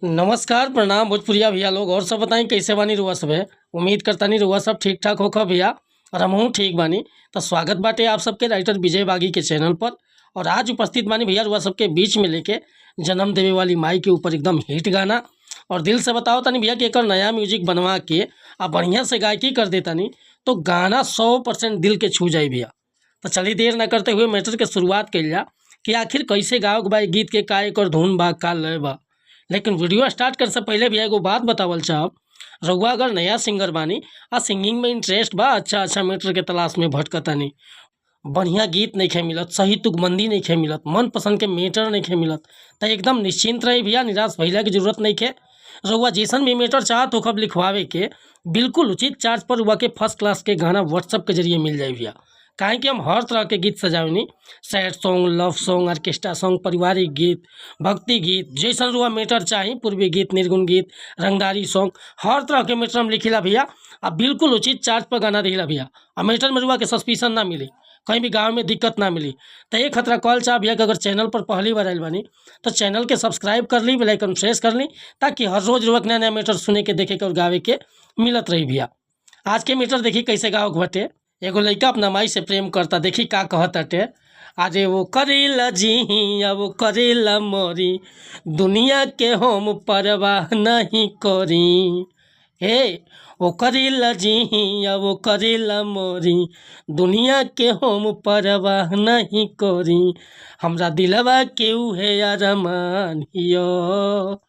नमस्कार प्रणाम भोजपुरिया भैया लोग। और सब बताएं कैसे बानी रुआ सब है। उम्मीद करता नहीं रुआ सब ठीक ठाक होखा भैया, और हमहूँ ठीक बानी। तो स्वागत बाटे आप सबके राइटर विजय बागी के चैनल पर। और आज उपस्थित बानी भैया रुआ सबके बीच में लेके जन्म देवे वाली माई के ऊपर एकदम हिट गाना। और दिल से बताओ तनी भैया कि एक नया म्यूजिक बनवा के आप बढ़िया से गायकी कर देता नहीं तो गाना 100% दिल के छू जाए भैया। तो चलिए देर न करते हुए मैटर के शुरुआत कल जा कि आखिर कैसे गाओ बा गीत के का एक और धुन बा का लय बा। लेकिन वीडियो स्टार्ट कर से पहले भी एगो बात बतावल चाहब, रउआ अगर नया सिंगर बानी आ सिंगिंग में इंटरेस्ट बा, अच्छा मैटर के तलाश में भटकतानी, बढ़िया गीत नहीं खे मिलत, सही तुकबंदी नहीं खे मिलत, मन पसंद के मेटर नहीं खे मिलत, तो एकदम निश्चिंत रही भैया, निराश भइला की जरूरत नहीं खे। रउआ जैसन भी मेटर चाहत होखब लिखवावे के बिल्कुल उचित चार्ज पर रउआ के फर्स्ट क्लास के गाना व्हाट्सअप के जरिए मिल जाए भैया। काहे कि हम हर तरह के गीत सजावनी, sad song, love song, orchestra song, पारिवारिक गीत, भक्ति गीत, जैसन रुआ मेटर चाही, पूर्वी गीत, निर्गुण गीत, रंगदारी सॉन्ग, हर तरह के मेटर हम लिखिला भैया। अब बिल्कुल उचित चार्ज पर गाना दिला भैया। और मेटर में रुआ के सस्पिशन ना मिली, कहीं भी गाँव में दिक्कत ना मिली। तो एक खतरा कॉल चाह भैया कि अगर चैनल पर पहली बार आयल बानी तो चैनल के सब्सक्राइब कर ली, बेल आइकन प्रेस कर ली, ताकि हर रोज रुआ नया नया मेटर सुने के, देखे के और गावे के मिलत रही भैया। आज के मीटर देखी कैसे गाओ घटे। एगो लड़का अपना माई से प्रेम करता, देखी का कहताटे। अरे वो करेला जी अब वो करेला मोरी, दुनिया के हम परवाह नहीं करी। हे वो करेला जी अब वो करेला मोरी, दुनिया के हम परवाह नहीं करी। हमरा दिलवा के उहे अरमान हियो,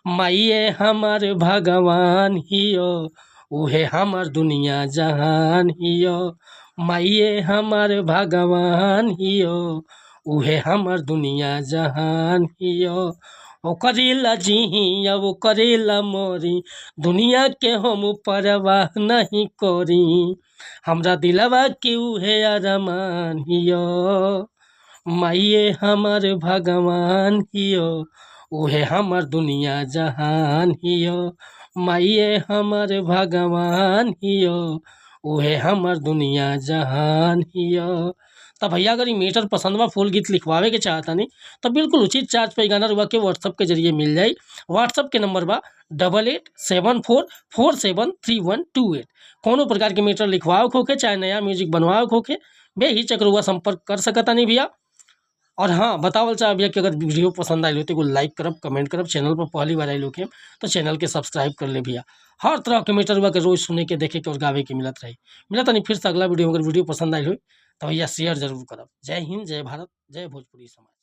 माइए हमार भगवान हियो, उहे हमार दुनिया जहान हियो, माइए हमार भगवान हियो, उहे हमार दुनिया जहान हियो। ओ करेला जी अब वो करेला मोरी, दुनिया के हम परवाह नहीं करी। हमरा दिलवा के उहे अरमान हियो, माइए हमार भगवान हियो, उहे हमार दुनिया जहान हियो, माइए हमार भगवान हियो, उहे हमार दुनिया जहान हियो। तब भैया अगर ये मीटर पसंद बा, फुल गीत लिखवावे के चाहता नहीं तो बिल्कुल उचित चार्ज पे गाना रुआ के व्हाट्सअप के जरिए मिल जाए। व्हाट्सअप के नंबर बा 8874473128। कोनो प्रकार के मीटर लिखवाओ खोके चाहे नया म्यूजिक बनवाओ खोके बेहिचक रुआ संपर्क कर सकता नहीं भैया। और हाँ, बतावल चाह भैया कि अगर वीडियो पसंद आई हो तो लाइक करब, कमेंट करब, चैनल पर पहली बार आई लोग तो चैनल के सब्सक्राइब कर ले भैया। हर तरह के मीटर हुआ के रोज सुने के, देखे के और गावे के मिलत रही। मिलता नहीं फिर से अगला वीडियो, अगर वीडियो पसंद आई हो तो भैया शेयर जरूर करब। जय हिंद, जय भारत, जय भोजपुरी समाज।